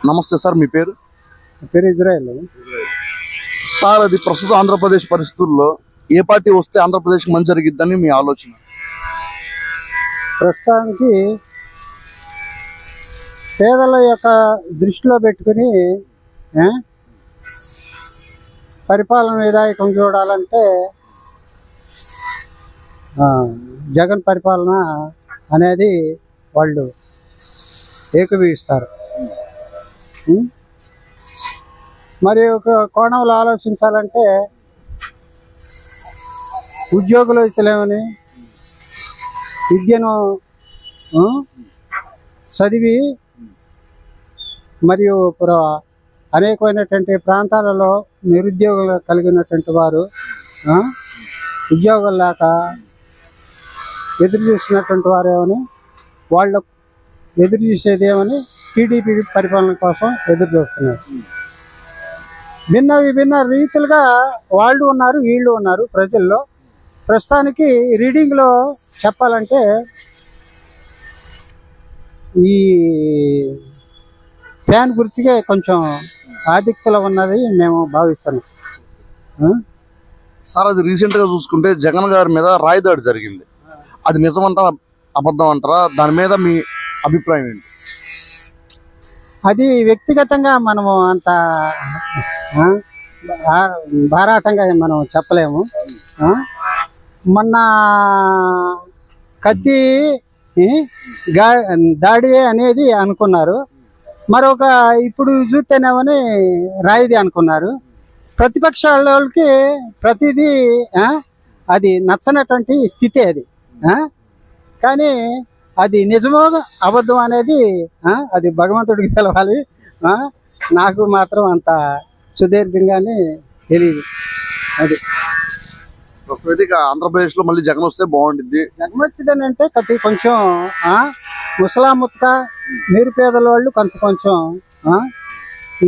నమస్తే సార్, మీ పేరు? పేరు ఇజ్రాయెల్ సార్, అది ప్రస్తుత ఆంధ్రప్రదేశ్ పరిస్థితుల్లో ఏ పార్టీ వస్తే ఆంధ్రప్రదేశ్కి మంచి జరిగిద్దని మీ ఆలోచన? ప్రస్తుతానికి పేదల యొక్క దృష్టిలో పెట్టుకుని పరిపాలన విధాయకం చూడాలంటే జగన్ పరిపాలన అనేది వాళ్ళు ఏకీభవిస్తారు. మరి ఒక కోణంలో ఆలోచించాలంటే ఉద్యోగులు ఇస్తలేమని విద్యను చదివి మరియు అనేకమైనటువంటి ప్రాంతాలలో నిరుద్యోగులు కలిగినటువంటి వారు ఉద్యోగాలు లేక ఎదురు చూసినటువంటి వారేమని వాళ్ళు ఎదురు చూసేది ఏమని టీడీపీ పరిపాలన కోసం ఎదురు చూస్తున్నారు. విభిన్న రీతులుగా వాళ్ళు ఉన్నారు, వీళ్ళు ఉన్నారు ప్రజల్లో. ప్రస్తుతానికి రీడింగ్లో చెప్పాలంటే ఈ ఫ్యాన్ గుర్తుకే కొంచెం ఆధిక్యత ఉన్నది మేము భావిస్తున్నాం. సార్, అది రీసెంట్గా చూసుకుంటే జగన్ గారి మీద రాయిదాడి జరిగింది. అది నిజమంటారా అబద్ధం అంటారా? దాని మీద మీ అభిప్రాయం ఏంటి? అది వ్యక్తిగతంగా మనము అంత భారాటంగా మనం చెప్పలేము. మొన్న కత్తి దాడి అనేది అనుకున్నారు, మరొక ఇప్పుడు చూస్తేనేమని రాయిది అనుకున్నారు. ప్రతిపక్షాలకి ప్రతిదీ అది నచ్చనటువంటి స్థితి అది. కానీ అది నిజమో అబద్ధం అనేది అది భగవంతుడికి తెలవాలి. నాకు మాత్రం అంత సుదీర్ఘంగానే తెలియదు. అది ఆంధ్రప్రదేశ్లో మళ్ళీ జగన్ వస్తే బాగుంటుంది. జగన్ వచ్చిందని అంటే కొంచెం ముసలాముత్క నిరుపేదల వాళ్ళు కొంచెం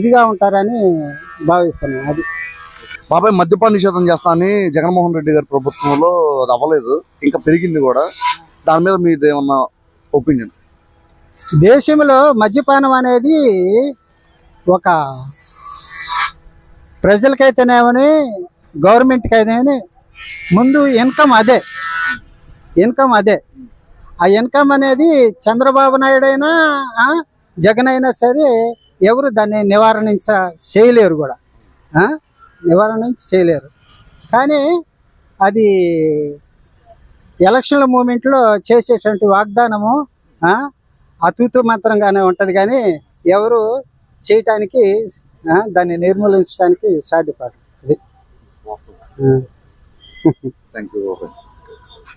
ఇదిగా ఉంటారని భావిస్తున్నాను. అది బాబాయ్, మద్యపాన నిషేధం చేస్తా అని జగన్మోహన్ రెడ్డి గారి ప్రభుత్వంలో అది అవ్వలేదు, ఇంకా పెరిగింది కూడా. దాని మీద మీది ఏమన్నా ఒపీనియన్? దేశంలో మద్యపానం అనేది ఒక ప్రజలకైతేనేమని గవర్నమెంట్కి అయితేనేమని ముందు ఇన్కమ్ అదే. ఆ ఇన్కమ్ అనేది చంద్రబాబు నాయుడు అయినా జగన్ అయినా సరే ఎవరు దాన్ని చేయలేరు కూడా. చేయలేరు. కానీ అది ఎలక్షన్ల మూమెంట్లో చేసేటువంటి వాగ్దానము అతూతు మాత్రంగానే ఉంటుంది, కానీ ఎవరు చేయటానికి దాన్ని నిర్మూలించడానికి సాధ్యపడదు. అది థ్యాంక్ యూ.